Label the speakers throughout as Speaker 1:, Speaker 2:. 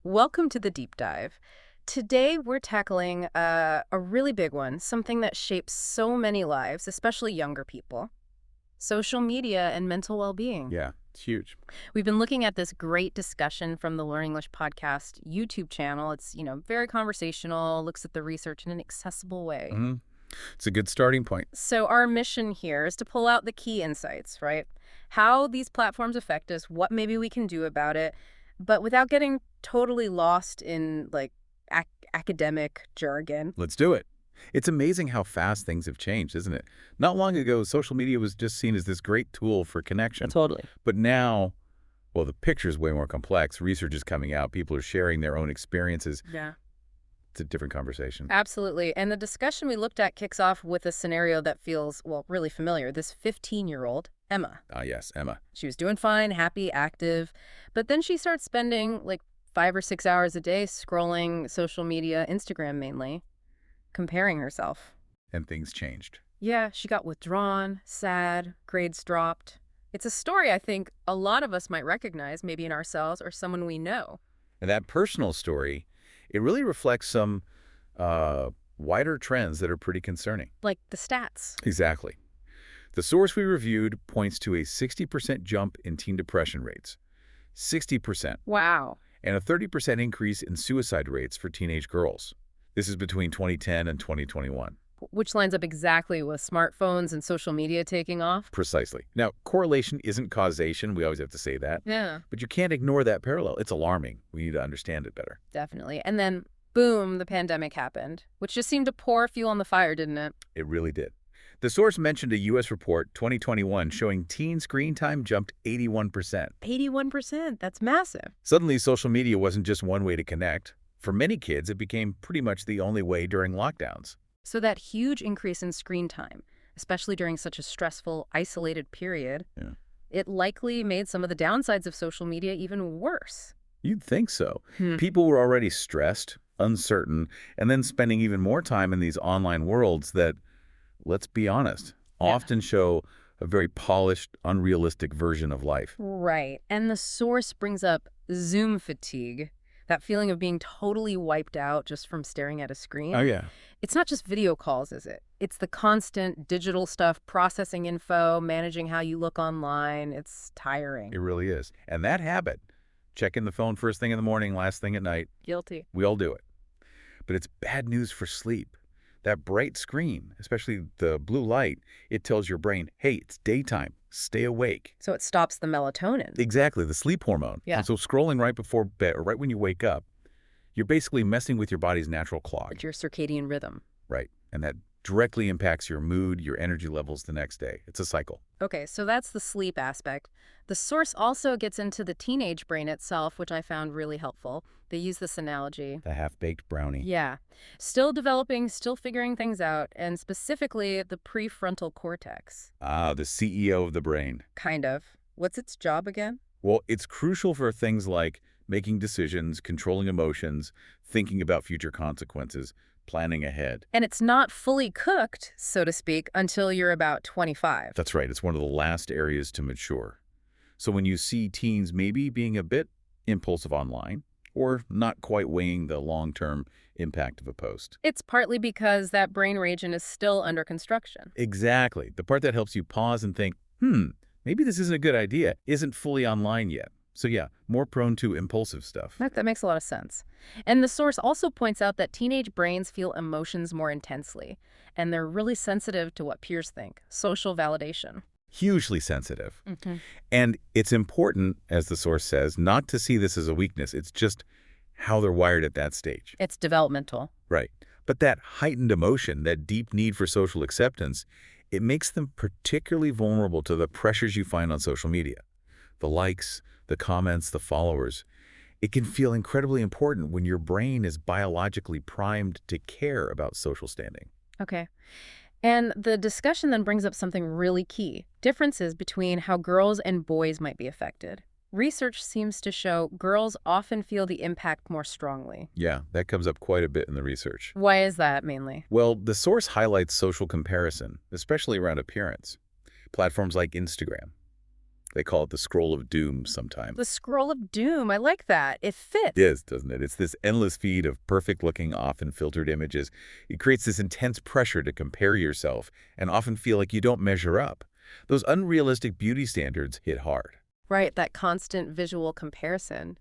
Speaker 1: Welcome to the deep dive. Today, we're tackling a really big one, something that shapes so many lives, especially younger people: social media and mental well being.
Speaker 2: Yeah, it's huge.
Speaker 1: We've been looking at this great discussion from the Learn English podcast YouTube channel. It's very conversational, looks at the research in an accessible way.
Speaker 2: hmm It's a good starting point.
Speaker 1: So, our mission here is to pull out the key insights, right? How these platforms affect us, what maybe we can do about it, but without getting totally lost in academic jargon.
Speaker 2: Let's do it. It's amazing how fast things have changed, isn't it? Not long ago, social media was just seen as this great tool for connection.
Speaker 1: Totally.
Speaker 2: But now, well, the picture's way more complex. Research is coming out. People are sharing their own experiences.
Speaker 1: Yeah.
Speaker 2: It's a different conversation.
Speaker 1: Absolutely. And the discussion we looked at kicks off with a scenario that feels, well, really familiar. This 15-year-old, Emma.
Speaker 2: Ah, yes, Emma.
Speaker 1: She was doing fine, happy, active, but then she starts spending like 5 or 6 hours a day scrolling social media, Instagram mainly, comparing herself.
Speaker 2: And things changed.
Speaker 1: Yeah, she got withdrawn, sad, grades dropped. It's a story I think a lot of us might recognize, maybe in ourselves or someone we know.
Speaker 2: And that personal story, it really reflects some wider trends that are pretty concerning.
Speaker 1: Like the stats.
Speaker 2: Exactly. The source we reviewed points to a 60% jump in teen depression rates. 60%.
Speaker 1: Wow.
Speaker 2: And a 30% increase in suicide rates for teenage girls. This is between 2010 and 2021.
Speaker 1: Which lines up exactly with smartphones and social media taking off.
Speaker 2: Precisely. Now, correlation isn't causation. We always have to say that.
Speaker 1: Yeah,
Speaker 2: But you can't ignore that parallel. It's alarming. We need to understand it better.
Speaker 1: definitely. And then, boom, the pandemic happened, which just seemed to pour fuel on the fire, didn't it?
Speaker 2: It really did. The source mentioned a U.S. report, 2021, showing teen screen time jumped 81%.
Speaker 1: 81%. That's massive.
Speaker 2: Suddenly, social media wasn't just one way to connect. For many kids, it became pretty much the only way during lockdowns.
Speaker 1: So that huge increase in screen time, especially during such a stressful, isolated period,
Speaker 2: Yeah.
Speaker 1: it likely made some of the downsides of social media even worse.
Speaker 2: You'd think so.
Speaker 1: Hmm.
Speaker 2: People were already stressed, uncertain, and then spending even more time in these online worlds that, let's be honest,
Speaker 1: Yeah.
Speaker 2: often show a very polished, unrealistic version of life.
Speaker 1: Right. And the source brings up Zoom fatigue, that feeling of being totally wiped out just from staring at a screen.
Speaker 2: Oh, yeah.
Speaker 1: It's not just video calls, is it? It's the constant digital stuff, processing info, managing how you look online. It's tiring.
Speaker 2: It really is. And that habit, checking the phone first thing in the morning, last thing at night,
Speaker 1: Guilty.
Speaker 2: we all do it. But it's bad news for sleep. That bright screen, especially the blue light, it tells your brain, hey, it's daytime. Stay awake.
Speaker 1: So it stops the melatonin.
Speaker 2: Exactly, the sleep hormone.
Speaker 1: Yeah.
Speaker 2: And so scrolling right before bed or right when you wake up, you're basically messing with your body's natural clock.
Speaker 1: It's your circadian rhythm.
Speaker 2: Right. And that directly impacts your mood, your energy levels the next day. It's a cycle.
Speaker 1: Okay, so that's the sleep aspect. The source also gets into the teenage brain itself, which I found really helpful. They use this analogy.
Speaker 2: The half-baked brownie.
Speaker 1: Yeah. Still developing, still figuring things out, and specifically the prefrontal cortex.
Speaker 2: Ah, the CEO of the brain.
Speaker 1: Kind of. What's its job again?
Speaker 2: Well, it's crucial for things like making decisions, controlling emotions, thinking about future consequences, planning ahead.
Speaker 1: And it's not fully cooked, so to speak, until you're about 25.
Speaker 2: That's right. It's one of the last areas to mature. So when you see teens maybe being a bit impulsive online or not quite weighing the long-term impact of a post.
Speaker 1: It's partly because that brain region is still under construction.
Speaker 2: Exactly. The part that helps you pause and think, maybe this isn't a good idea, isn't fully online yet. So yeah, more prone to impulsive stuff.
Speaker 1: That makes a lot of sense. And the source also points out that teenage brains feel emotions more intensely, and they're really sensitive to what peers think, social validation.
Speaker 2: Hugely sensitive.
Speaker 1: Mm-hmm.
Speaker 2: And it's important, as the source says, not to see this as a weakness. It's just how they're wired at that stage.
Speaker 1: It's developmental.
Speaker 2: Right. But that heightened emotion, that deep need for social acceptance, it makes them particularly vulnerable to the pressures you find on social media. The likes, the comments, the followers. It can feel incredibly important when your brain is biologically primed to care about social standing.
Speaker 1: Okay. And the discussion then brings up something really key: differences between how girls and boys might be affected. Research seems to show girls often feel the impact more strongly.
Speaker 2: Yeah, that comes up quite a bit in the research.
Speaker 1: Why is that mainly?
Speaker 2: Well, the source highlights social comparison, especially around appearance. Platforms like Instagram, They call it the scroll of doom sometimes.
Speaker 1: The scroll of doom. I like that. It
Speaker 2: It
Speaker 1: fits.
Speaker 2: is, doesn't it? It's this endless feed of perfect-looking, often filtered images. It creates this intense pressure to compare yourself and often feel like you don't measure up. Those unrealistic beauty standards hit hard.
Speaker 1: Right, that constant visual comparison.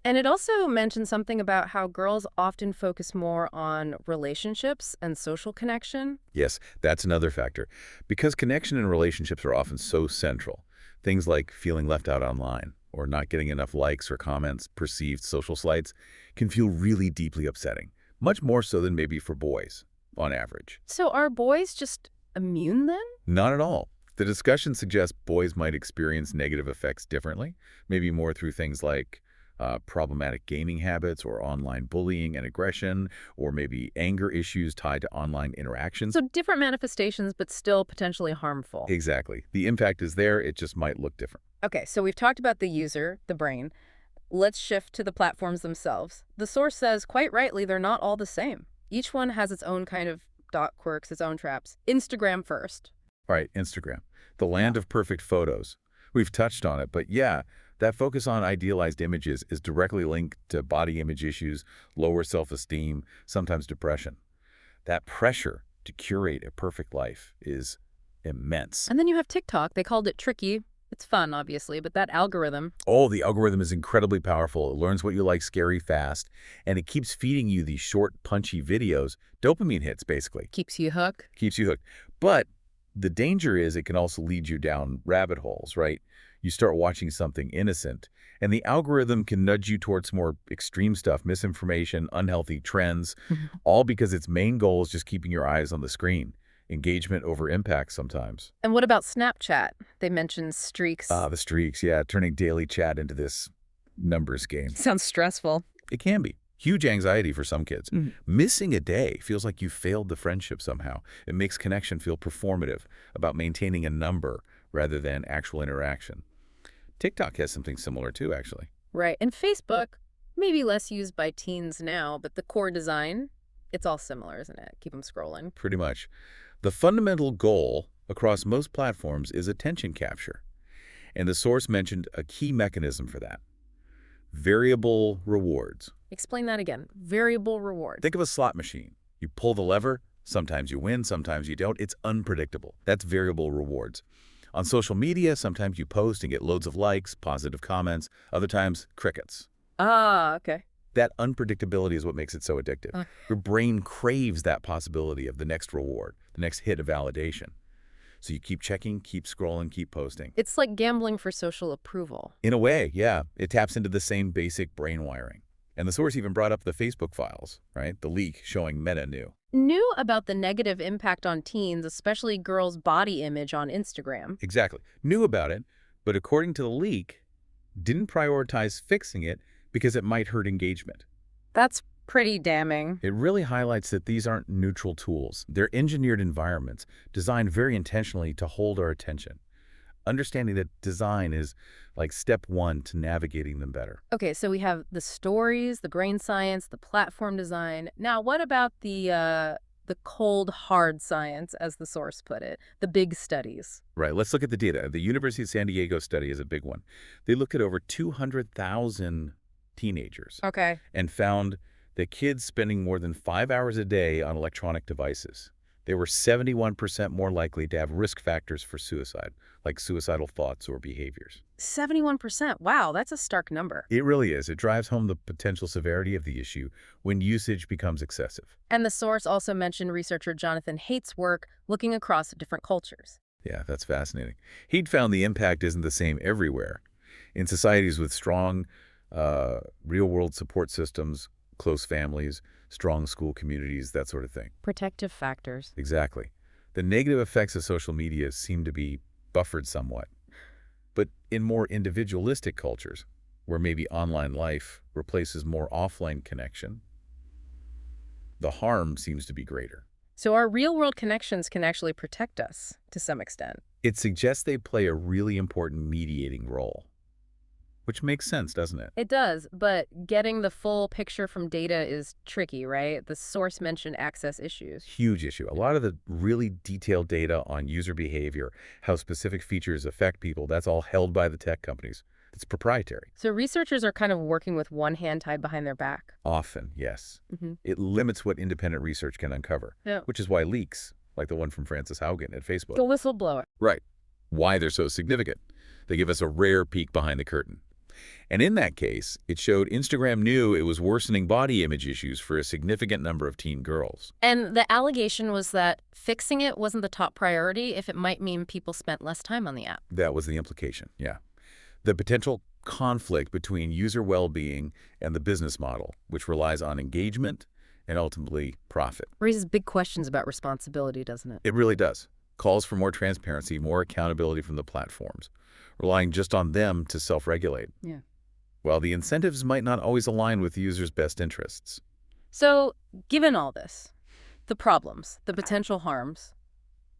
Speaker 1: And it also mentioned something about how girls often focus more on relationships and social connection.
Speaker 2: Yes, that's another factor. Because connection and relationships are often so central, things like feeling left out online or not getting enough likes or comments, perceived social slights, can feel really deeply upsetting, much more so than maybe for boys, on average.
Speaker 1: So are boys just immune then?
Speaker 2: Not at all. The discussion suggests boys might experience negative effects differently, maybe more through things like problematic gaming habits or online bullying and aggression, or maybe anger issues tied to online interactions.
Speaker 1: So different manifestations, but still potentially harmful.
Speaker 2: Exactly. The impact is there, it just might look different.
Speaker 1: Okay, so we've talked about the user, the brain. Let's shift to the platforms themselves. The source says, quite rightly, they're not all the same. Each one has its own kind of dot quirks, its own traps. Instagram first.
Speaker 2: All right, Instagram, the land of perfect photos. We've touched on it, but yeah, that focus on idealized images is directly linked to body image issues, lower self-esteem, sometimes depression. That pressure to curate a perfect life is immense.
Speaker 1: And then you have TikTok. They called it tricky. It's fun, obviously, but that algorithm
Speaker 2: Oh, the algorithm is incredibly powerful. It learns what you like scary fast, and it keeps feeding you these short, punchy videos, dopamine hits, basically.
Speaker 1: keeps you hooked.
Speaker 2: Keeps you hooked. But the danger is it can also lead you down rabbit holes, right? You start watching something innocent, and the algorithm can nudge you towards more extreme stuff, misinformation, unhealthy trends, all because its main goal is just keeping your eyes on the screen. Engagement over impact sometimes.
Speaker 1: And what about Snapchat? They mentioned streaks.
Speaker 2: Ah, the streaks, yeah, turning daily chat into this numbers game.
Speaker 1: Sounds stressful.
Speaker 2: It can be. Huge anxiety for some kids.
Speaker 1: Mhm.
Speaker 2: Missing a day feels like you failed the friendship somehow. It makes connection feel performative, about maintaining a number rather than actual interaction. TikTok has something similar too, actually.
Speaker 1: Right. And Facebook, maybe less used by teens now, but the core design, it's all similar, isn't it? Keep them scrolling.
Speaker 2: Pretty much. The fundamental goal across most platforms is attention capture. And the source mentioned a key mechanism for that: variable rewards.
Speaker 1: Explain that again. Variable reward.
Speaker 2: Think of a slot machine. You pull the lever, sometimes you win, sometimes you don't. It's unpredictable. That's variable rewards. On social media, sometimes you post and get loads of likes, positive comments. Other times, crickets.
Speaker 1: Ah, okay.
Speaker 2: That unpredictability is what makes it so addictive.
Speaker 1: Uh.
Speaker 2: Your brain craves that possibility of the next reward, the next hit of validation. So you keep checking, keep scrolling, keep posting.
Speaker 1: It's like gambling for social approval.
Speaker 2: In a way, yeah, it taps into the same basic brain wiring. And the source even brought up the Facebook files, right? The leak showing Meta
Speaker 1: Knew about the negative impact on teens, especially girls' body image on Instagram.
Speaker 2: Exactly. Knew about it, but according to the leak, didn't prioritize fixing it because it might hurt engagement.
Speaker 1: That's pretty damning.
Speaker 2: It really highlights that these aren't neutral tools. They're engineered environments designed very intentionally to hold our attention. Understanding that design is like step one to navigating them better.
Speaker 1: Okay, so we have the stories, the brain science, the platform design. Now, what about the cold, hard science, as the source put it, the big studies?
Speaker 2: Right, let's look at the data. The University of San Diego study is a big one. They looked at over 200,000 teenagers
Speaker 1: Okay.
Speaker 2: and found that kids spending more than 5 hours a day on electronic devices, they were 71% more likely to have risk factors for suicide, like suicidal thoughts or behaviors.
Speaker 1: 71%. Wow, that's a stark number.
Speaker 2: It really is. It drives home the potential severity of the issue when usage becomes excessive.
Speaker 1: And the source also mentioned researcher Jonathan Haidt's work looking across different cultures.
Speaker 2: Yeah, that's fascinating. He'd found the impact isn't the same everywhere. In societies with strong real-world support systems, close families, strong school communities, that sort of thing.
Speaker 1: Protective factors.
Speaker 2: Exactly. The negative effects of social media seem to be buffered somewhat. But in more individualistic cultures, where maybe online life replaces more offline connection, the harm seems to be greater.
Speaker 1: So our real-world connections can actually protect us to some extent.
Speaker 2: It suggests they play a really important mediating role. which makes sense, doesn't it?
Speaker 1: It does, but getting the full picture from data is tricky, right? The source mentioned access issues.
Speaker 2: Huge issue. A lot of the really detailed data on user behavior, how specific features affect people, that's all held by the tech companies. It's proprietary.
Speaker 1: So researchers are kind of working with one hand tied behind their back.
Speaker 2: Often, yes.
Speaker 1: Hmm.
Speaker 2: It limits what independent research can uncover,
Speaker 1: Yeah.
Speaker 2: which is why leaks, like the one from Frances Haugen at Facebook.
Speaker 1: The whistleblower.
Speaker 2: Right. Why they're so significant. They give us a rare peek behind the curtain. And in that case, it showed Instagram knew it was worsening body image issues for a significant number of teen girls.
Speaker 1: And the allegation was that fixing it wasn't the top priority if it might mean people spent less time on the app.
Speaker 2: That was the implication, yeah. The potential conflict between user well-being and the business model, which relies on engagement and ultimately profit.
Speaker 1: Raises big questions about responsibility, doesn't it?
Speaker 2: It really does. Calls for more transparency, more accountability from the platforms, relying just on them to self-regulate.
Speaker 1: Yeah.
Speaker 2: While the incentives might not always align with the user's best interests.
Speaker 1: So, given all this, the problems, the potential harms,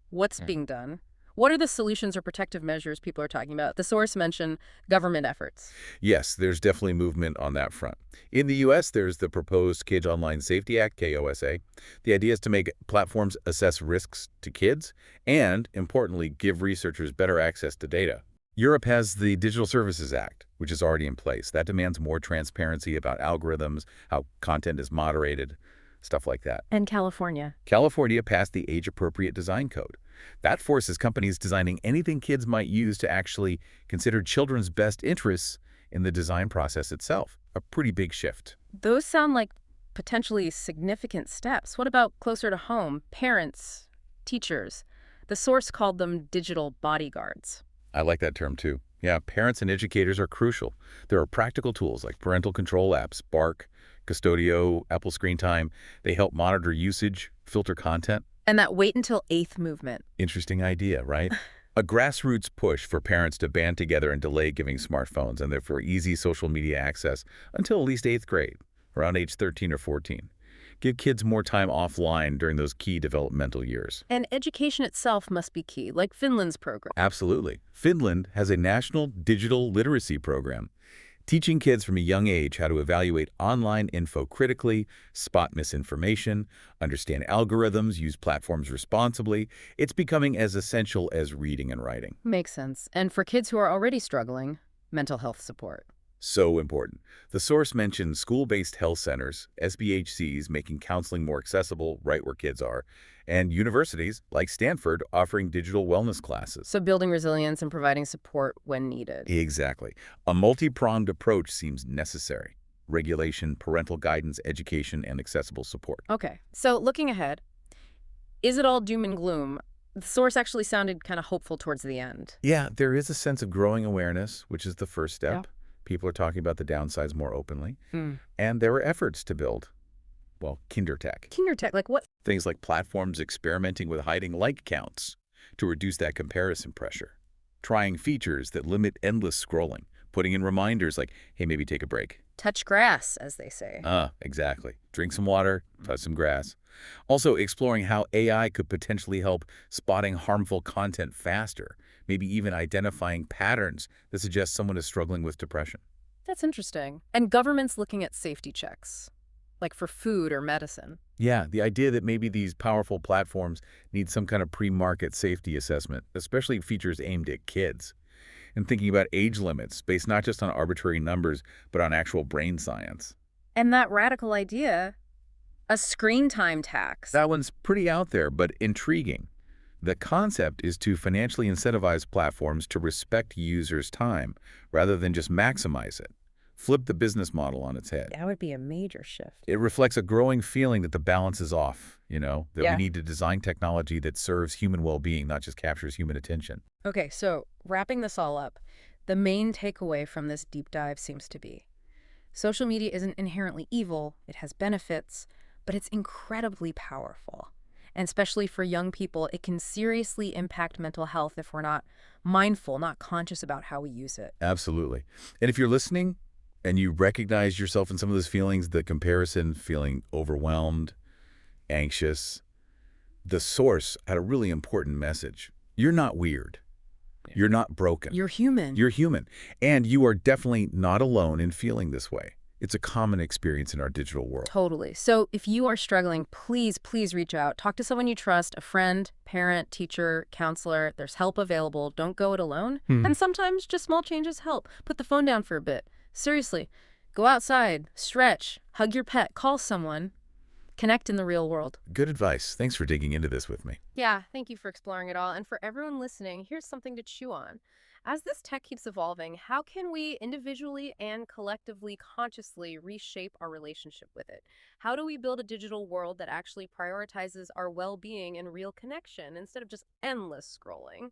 Speaker 1: what's being done? What are the solutions or protective measures people are talking about? The source mentioned government efforts.
Speaker 2: Yes, there's definitely movement on that front. In the U.S., there's the proposed Kids Online Safety Act, KOSA. The idea is to make platforms assess risks to kids and, importantly, give researchers better access to data. Europe has the Digital Services Act, which is already in place. That demands more transparency about algorithms, how content is moderated, stuff like that.
Speaker 1: And California.
Speaker 2: California passed the Age-Appropriate Design Code. That forces companies designing anything kids might use to actually consider children's best interests in the design process itself. A pretty big shift.
Speaker 1: Those sound like potentially significant steps. What about closer to home? Parents, teachers. The source called them digital bodyguards.
Speaker 2: I like that term too. Yeah, parents and educators are crucial. There are practical tools like parental control apps, Bark, Custodio, Apple Screen Time. They help monitor usage, filter content.
Speaker 1: And that wait until eighth movement.
Speaker 2: Interesting idea, right? A grassroots push for parents to band together and delay giving smartphones and therefore easy social media access until at least 8th grade, around age 13 or 14. Give kids more time offline during those key developmental years.
Speaker 1: And education itself must be key, like Finland's program.
Speaker 2: Absolutely. Finland has a national digital literacy program, teaching kids from a young age how to evaluate online info critically, spot misinformation, understand algorithms, use platforms responsibly. It's becoming as essential as reading and writing.
Speaker 1: Makes sense. And for kids who are already struggling, mental health support.
Speaker 2: So important. The source mentions school-based health centers, SBHCs making counseling more accessible right where kids are, and universities like Stanford offering digital wellness classes.
Speaker 1: So building resilience and providing support when needed.
Speaker 2: Exactly. A multi-pronged approach seems necessary. Regulation, parental guidance, education, and accessible support.
Speaker 1: Okay, so looking ahead, is it all doom and gloom? The source actually sounded kind of hopeful towards the end.
Speaker 2: Yeah, there is a sense of growing awareness, which is the first step.
Speaker 1: Yeah.
Speaker 2: People are talking about the downsides more openly.
Speaker 1: Hmm.
Speaker 2: And there are efforts to build, well, kindertech.
Speaker 1: Kindertech, like what?
Speaker 2: Things like platforms experimenting with hiding like counts to reduce that comparison pressure. Trying features that limit endless scrolling. Putting in reminders like, hey, maybe take a break.
Speaker 1: Touch grass, as they say.
Speaker 2: Exactly. Drink some water, touch some grass. Also exploring how AI could potentially help spotting harmful content faster, maybe even identifying patterns that suggest someone is struggling with depression.
Speaker 1: That's interesting. And governments looking at safety checks, like for food or medicine.
Speaker 2: Yeah, the idea that maybe these powerful platforms need some kind of pre-market safety assessment, especially features aimed at kids. And thinking about age limits based not just on arbitrary numbers, but on actual brain science.
Speaker 1: And that radical idea, a screen time tax.
Speaker 2: That one's pretty out there, but intriguing. The concept is to financially incentivize platforms to respect users' time rather than just maximize it. Flip the business model on its head.
Speaker 1: That would be a major shift.
Speaker 2: It reflects a growing feeling that the balance is off, that
Speaker 1: Yeah.
Speaker 2: we need to design technology that serves human well-being, not just captures human attention.
Speaker 1: Okay, so wrapping this all up, the main takeaway from this deep dive seems to be social media isn't inherently evil, it has benefits, but it's incredibly powerful. And especially for young people, it can seriously impact mental health if we're not mindful, not conscious about how we use it.
Speaker 2: Absolutely. And if you're listening and you recognize yourself in some of those feelings, the comparison, feeling overwhelmed, anxious, the source had a really important message. You're not weird.
Speaker 1: Yeah.
Speaker 2: You're not broken.
Speaker 1: You're human.
Speaker 2: You're human. And you are definitely not alone in feeling this way. It's a common experience in our digital world.
Speaker 1: Totally. So if you are struggling, please, please reach out. Talk to someone you trust, a friend, parent, teacher, counselor. There's help available. Don't go it alone.
Speaker 2: Hmm.
Speaker 1: And sometimes just small changes help. Put the phone down for a bit. Seriously, go outside, stretch, hug your pet, call someone, connect in the real world.
Speaker 2: Good advice. Thanks for digging into this with me.
Speaker 1: Yeah, thank you for exploring it all. And for everyone listening, here's something to chew on. As this tech keeps evolving, how can we individually and collectively consciously reshape our relationship with it? How do we build a digital world that actually prioritizes our well being and real connection instead of just endless scrolling?